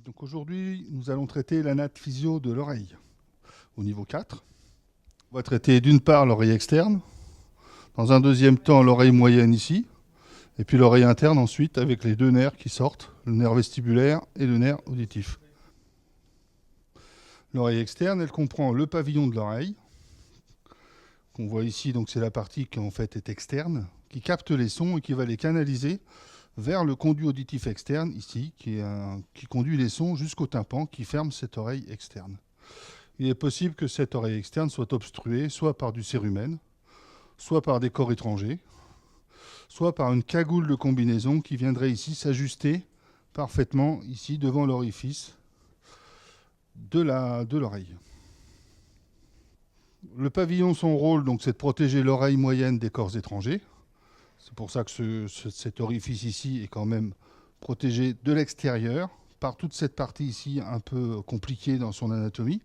Donc aujourd'hui, nous allons traiter l'anate physio de l'oreille au niveau 4. On va traiter d'une part l'oreille externe, dans un deuxième temps l'oreille moyenne ici, et puis l'oreille interne ensuite avec les deux nerfs qui sortent, le nerf vestibulaire et le nerf auditif. L'oreille externe, elle comprend le pavillon de l'oreille, qu'on voit ici, donc c'est la partie qui en fait est externe, qui capte les sons et qui va les canaliser vers le conduit auditif externe, ici, qui conduit les sons jusqu'au tympan, qui ferme cette oreille externe. Il est possible que cette oreille externe soit obstruée soit par du cérumen, soit par des corps étrangers, soit par une cagoule de combinaison qui viendrait ici s'ajuster parfaitement ici devant l'orifice de l'oreille. Le pavillon, son rôle, donc, c'est de protéger l'oreille moyenne des corps étrangers. C'est pour ça que cet orifice ici est quand même protégé de l'extérieur par toute cette partie ici un peu compliquée dans son anatomie.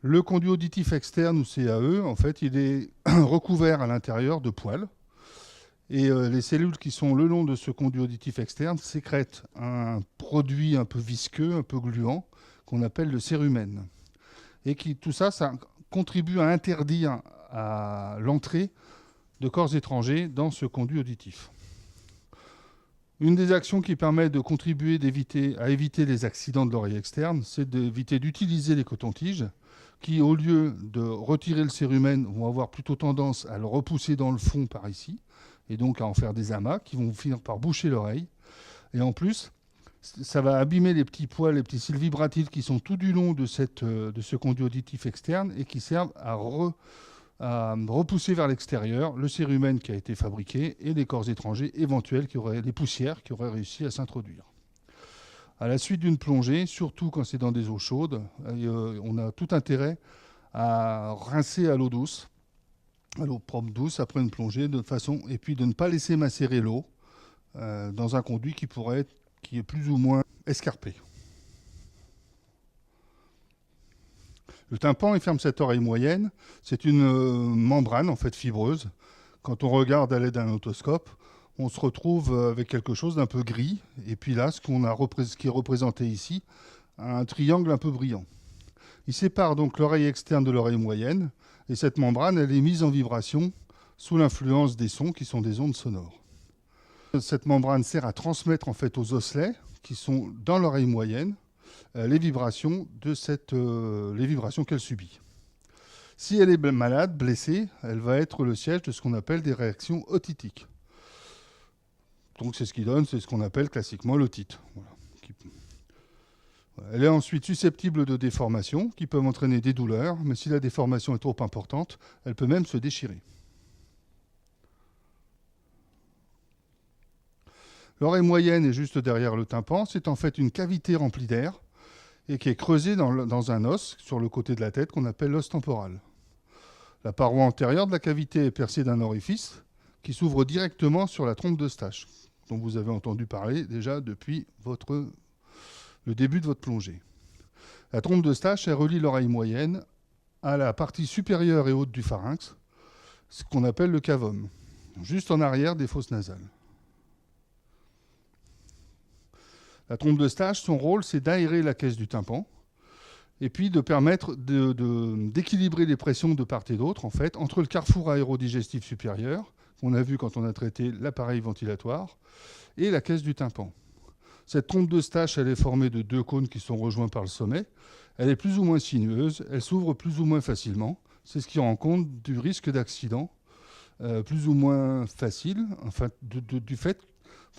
Le conduit auditif externe, ou CAE, en fait, il est recouvert à l'intérieur de poils. Et les cellules qui sont le long de ce conduit auditif externe sécrètent un produit un peu visqueux, un peu gluant, qu'on appelle le cérumen. Et tout ça contribue à interdire à l'entrée de corps étrangers dans ce conduit auditif. Une des actions qui permet de contribuer à éviter les accidents de l'oreille externe, c'est d'éviter d'utiliser les cotons-tiges qui, au lieu de retirer le cérumen, vont avoir plutôt tendance à le repousser dans le fond par ici, et donc à en faire des amas qui vont finir par boucher l'oreille. Et en plus, ça va abîmer les petits poils, les petits cils vibratiles qui sont tout du long de ce conduit auditif externe et qui servent à repousser vers l'extérieur le cérumen qui a été fabriqué et les corps étrangers éventuels, les poussières qui auraient réussi à s'introduire. À la suite d'une plongée, surtout quand c'est dans des eaux chaudes, on a tout intérêt à rincer à l'eau douce, à l'eau propre douce après une plongée, et puis de ne pas laisser macérer l'eau dans un conduit qui est plus ou moins escarpé. Le tympan, il ferme cette oreille moyenne. C'est une membrane, en fait, fibreuse. Quand on regarde à l'aide d'un otoscope, on se retrouve avec quelque chose d'un peu gris. Et puis là, ce qui est représenté ici, un triangle un peu brillant. Il sépare donc l'oreille externe de l'oreille moyenne. Et cette membrane, elle est mise en vibration sous l'influence des sons qui sont des ondes sonores. Cette membrane sert à transmettre en fait aux osselets qui sont dans l'oreille moyenne les vibrations qu'elle subit. Si elle est malade, blessée, elle va être le siège de ce qu'on appelle des réactions otitiques. Donc c'est ce qu'on appelle classiquement l'otite. Voilà. Elle est ensuite susceptible de déformations qui peuvent entraîner des douleurs, mais si la déformation est trop importante, elle peut même se déchirer. L'oreille moyenne est juste derrière le tympan. C'est en fait une cavité remplie d'air et qui est creusée dans un os sur le côté de la tête qu'on appelle l'os temporal. La paroi antérieure de la cavité est percée d'un orifice qui s'ouvre directement sur la trompe d'Eustache, dont vous avez entendu parler déjà depuis le début de votre plongée. La trompe d'Eustache, elle relie l'oreille moyenne à la partie supérieure et haute du pharynx, ce qu'on appelle le cavum, juste en arrière des fosses nasales. La trompe d'Eustache, son rôle, c'est d'aérer la caisse du tympan et puis de permettre d'équilibrer les pressions de part et d'autre, en fait, entre le carrefour aérodigestif supérieur, qu'on a vu quand on a traité l'appareil ventilatoire, et la caisse du tympan. Cette trompe d'Eustache, elle est formée de deux cônes qui sont rejoints par le sommet. Elle est plus ou moins sinueuse, elle s'ouvre plus ou moins facilement. C'est ce qui rend compte du risque d'accident plus ou moins facile,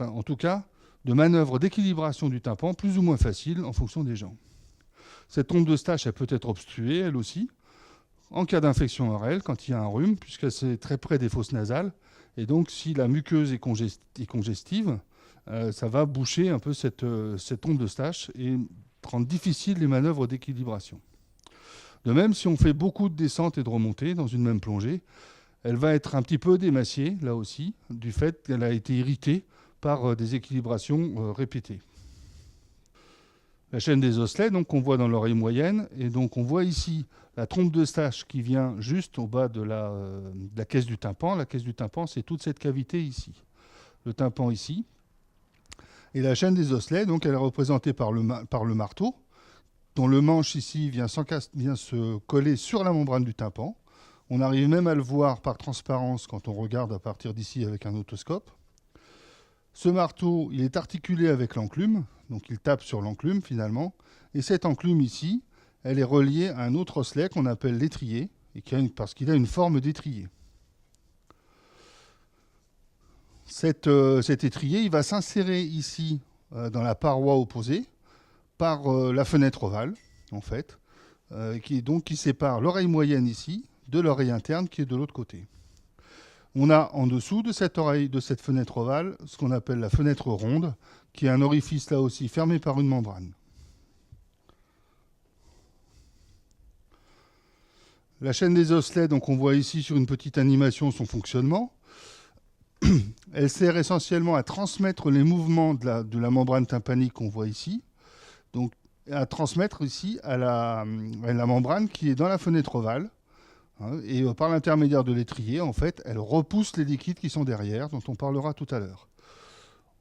en tout cas, de manœuvres d'équilibration du tympan plus ou moins faciles en fonction des gens. Cette trompe d'Eustache, elle peut être obstruée, elle aussi, en cas d'infection ORL, quand il y a un rhume, puisque c'est très près des fosses nasales. Et donc, si la muqueuse est congestive, ça va boucher un peu cette trompe d'Eustache et rendre difficile les manœuvres d'équilibration. De même, si on fait beaucoup de descentes et de remontées dans une même plongée, elle va être un petit peu démaciée, là aussi, du fait qu'elle a été irritée par des équilibrations répétées. La chaîne des osselets, donc, qu'on voit dans l'oreille moyenne, et donc on voit ici la trompe d'Eustache qui vient juste au bas de la caisse du tympan. La caisse du tympan, c'est toute cette cavité ici. Le tympan ici. Et la chaîne des osselets, donc, elle est représentée par le marteau, dont le manche ici vient se coller sur la membrane du tympan. On arrive même à le voir par transparence quand on regarde à partir d'ici avec un otoscope. Ce marteau, il est articulé avec l'enclume, donc il tape sur l'enclume finalement. Et cette enclume ici, elle est reliée à un autre osselet qu'on appelle l'étrier, parce qu'il a une forme d'étrier. Cet étrier, il va s'insérer ici dans la paroi opposée par la fenêtre ovale, en fait, qui sépare l'oreille moyenne ici de l'oreille interne qui est de l'autre côté. On a en dessous de cette fenêtre ovale ce qu'on appelle la fenêtre ronde, qui est un orifice là aussi fermé par une membrane. La chaîne des osselets, donc on voit ici sur une petite animation son fonctionnement. Elle sert essentiellement à transmettre les mouvements de la membrane tympanique qu'on voit ici, donc à transmettre ici à la membrane qui est dans la fenêtre ovale. Et par l'intermédiaire de l'étrier, en fait, elle repousse les liquides qui sont derrière, dont on parlera tout à l'heure.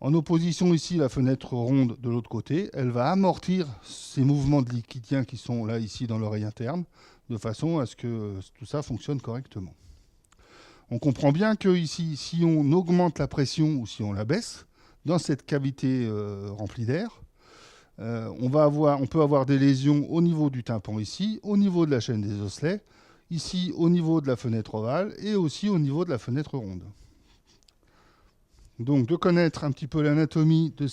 En opposition ici, la fenêtre ronde de l'autre côté, elle va amortir ces mouvements de liquidiens qui sont là, ici, dans l'oreille interne, de façon à ce que tout ça fonctionne correctement. On comprend bien que ici, si on augmente la pression ou si on la baisse, dans cette cavité remplie d'air, on peut avoir des lésions au niveau du tympan ici, au niveau de la chaîne des osselets, ici au niveau de la fenêtre ovale et aussi au niveau de la fenêtre ronde. Donc de connaître un petit peu l'anatomie de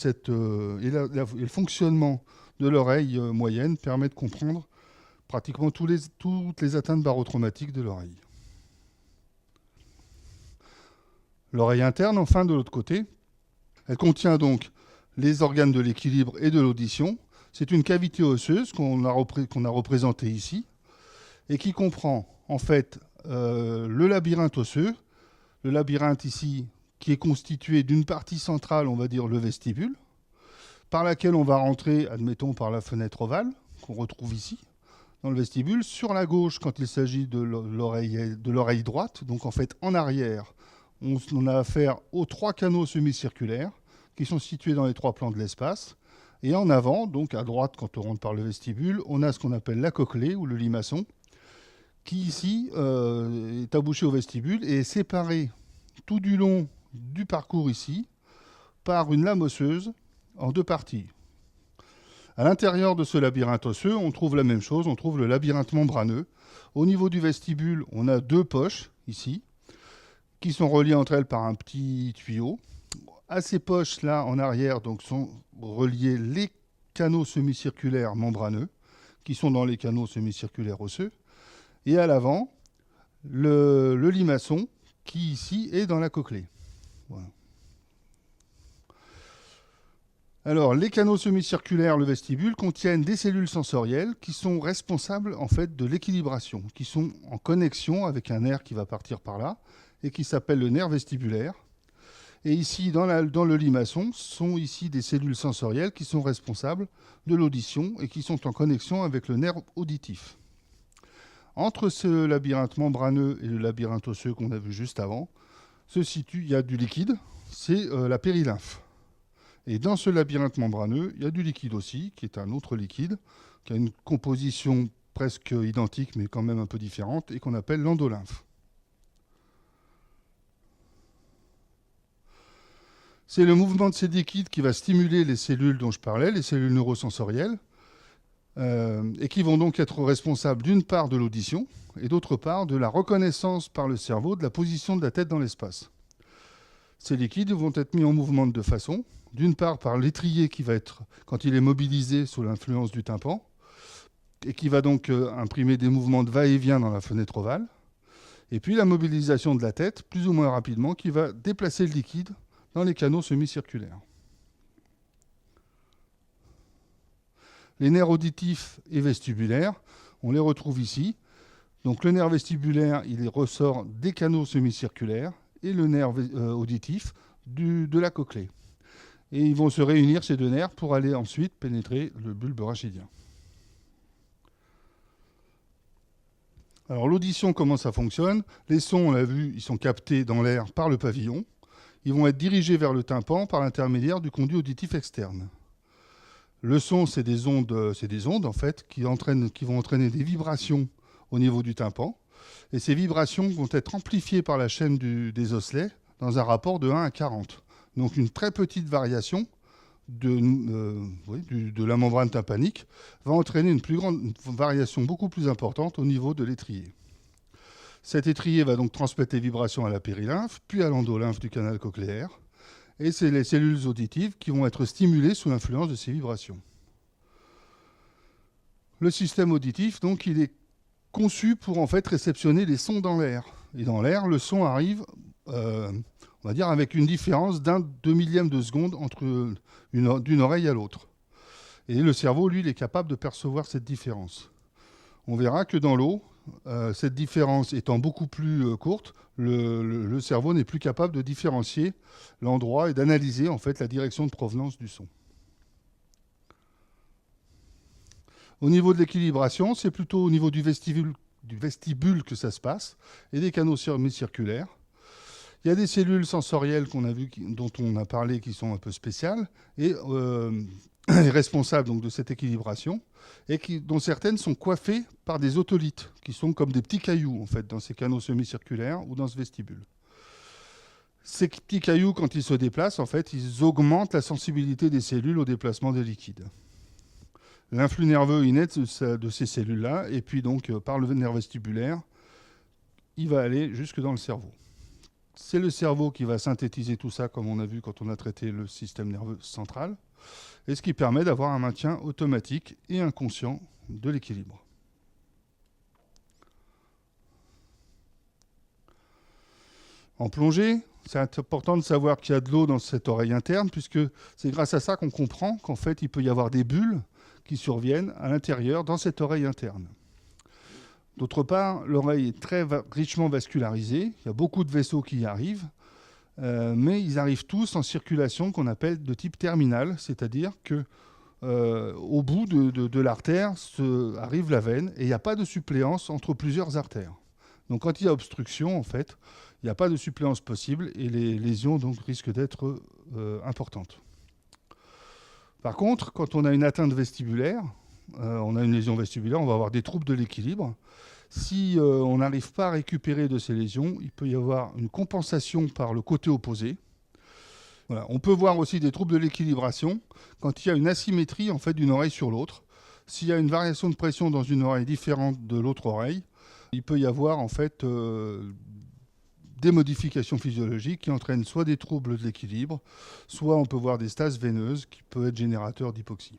et le fonctionnement de l'oreille moyenne permet de comprendre pratiquement toutes les atteintes barotraumatiques de l'oreille. L'oreille interne, enfin, de l'autre côté, elle contient donc les organes de l'équilibre et de l'audition. C'est une cavité osseuse qu'on a représentée ici et qui comprend en fait le labyrinthe osseux, le labyrinthe ici qui est constitué d'une partie centrale, on va dire le vestibule, par laquelle on va rentrer, admettons, par la fenêtre ovale qu'on retrouve ici, dans le vestibule. Sur la gauche, quand il s'agit de l'oreille droite, donc en fait en arrière, on a affaire aux 3 canaux semi-circulaires qui sont situés dans les 3 plans de l'espace. Et en avant, donc à droite, quand on rentre par le vestibule, on a ce qu'on appelle la cochlée ou le limaçon, qui ici est abouché au vestibule et est séparé tout du long du parcours ici par une lame osseuse en 2 parties. À l'intérieur de ce labyrinthe osseux, on trouve la même chose, on trouve le labyrinthe membraneux. Au niveau du vestibule, on a 2 poches ici, qui sont reliées entre elles par un petit tuyau. À ces poches-là, en arrière, donc, sont reliés les canaux semi-circulaires membraneux, qui sont dans les canaux semi-circulaires osseux. Et à l'avant, le limaçon, qui ici est dans la cochlée. Voilà. Alors, les canaux semi-circulaires, le vestibule, contiennent des cellules sensorielles qui sont responsables en fait de l'équilibration, qui sont en connexion avec un nerf qui va partir par là et qui s'appelle le nerf vestibulaire. Et ici, dans le limaçon, sont ici des cellules sensorielles qui sont responsables de l'audition et qui sont en connexion avec le nerf auditif. Entre ce labyrinthe membraneux et le labyrinthe osseux qu'on a vu juste avant, il y a du liquide, c'est la périlymphe. Et dans ce labyrinthe membraneux, il y a du liquide aussi, qui est un autre liquide, qui a une composition presque identique, mais quand même un peu différente, et qu'on appelle l'endolymphe. C'est le mouvement de ces liquides qui va stimuler les cellules dont je parlais, les cellules neurosensorielles, et qui vont donc être responsables d'une part de l'audition, et d'autre part de la reconnaissance par le cerveau de la position de la tête dans l'espace. Ces liquides vont être mis en mouvement de 2 façons. D'une part par l'étrier qui va être, quand il est mobilisé sous l'influence du tympan, et qui va donc imprimer des mouvements de va-et-vient dans la fenêtre ovale. Et puis la mobilisation de la tête, plus ou moins rapidement, qui va déplacer le liquide dans les canaux semi-circulaires. Les nerfs auditifs et vestibulaires, on les retrouve ici. Donc le nerf vestibulaire, il ressort des canaux semi-circulaires et le nerf auditif de la cochlée. Et ils vont se réunir, ces 2 nerfs, pour aller ensuite pénétrer le bulbe rachidien. Alors l'audition, comment ça fonctionne? Les sons, on l'a vu, ils sont captés dans l'air par le pavillon. ils vont être dirigés vers le tympan par l'intermédiaire du conduit auditif externe. Le son, c'est des ondes en fait, qui vont entraîner des vibrations au niveau du tympan. Et ces vibrations vont être amplifiées par la chaîne des osselets dans un rapport de 1 à 40. Donc une très petite variation de la membrane tympanique va entraîner une variation beaucoup plus importante au niveau de l'étrier. Cet étrier va donc transmettre les vibrations à la périlymphe, puis à l'endolymphe du canal cochléaire. Et c'est les cellules auditives qui vont être stimulées sous l'influence de ces vibrations. Le système auditif, donc, il est conçu pour en fait réceptionner les sons dans l'air. Et dans l'air, le son arrive, on va dire, avec une différence d'un 2/1000 de seconde d'une oreille à l'autre. Et le cerveau, lui, il est capable de percevoir cette différence. On verra que dans l'eau, cette différence étant beaucoup plus courte, le cerveau n'est plus capable de différencier l'endroit et d'analyser en fait la direction de provenance du son. Au niveau de l'équilibration, c'est plutôt au niveau du vestibule que ça se passe et des canaux semi-circulaires. Il y a des cellules sensorielles qu'on a vues, dont on a parlé, qui sont un peu spéciales et responsables donc, de cette équilibration, et dont certaines sont coiffées par des otolithes, qui sont comme des petits cailloux en fait, dans ces canaux semi-circulaires ou dans ce vestibule. Ces petits cailloux, quand ils se déplacent, en fait, ils augmentent la sensibilité des cellules au déplacement des liquides. L'influx nerveux il naît de ces cellules-là, et puis donc par le nerf vestibulaire, il va aller jusque dans le cerveau. C'est le cerveau qui va synthétiser tout ça, comme on a vu quand on a traité le système nerveux central, et ce qui permet d'avoir un maintien automatique et inconscient de l'équilibre. En plongée, c'est important de savoir qu'il y a de l'eau dans cette oreille interne, puisque c'est grâce à ça qu'on comprend qu'en fait, il peut y avoir des bulles qui surviennent à l'intérieur dans cette oreille interne. D'autre part, l'oreille est très richement vascularisée, il y a beaucoup de vaisseaux qui y arrivent, mais ils arrivent tous en circulation qu'on appelle de type terminal, c'est-à-dire qu'au bout de l'artère arrive la veine et il n'y a pas de suppléance entre plusieurs artères. Donc quand il y a obstruction, en fait, il n'y a pas de suppléance possible et les lésions donc, risquent d'être importantes. Par contre, quand on a une atteinte vestibulaire, on a une lésion vestibulaire, on va avoir des troubles de l'équilibre. Si on n'arrive pas à récupérer de ces lésions, il peut y avoir une compensation par le côté opposé. Voilà. On peut voir aussi des troubles de l'équilibration quand il y a une asymétrie en fait, d'une oreille sur l'autre. S'il y a une variation de pression dans une oreille différente de l'autre oreille, il peut y avoir en fait des modifications physiologiques qui entraînent soit des troubles de l'équilibre, soit on peut voir des stases veineuses qui peuvent être générateurs d'hypoxie.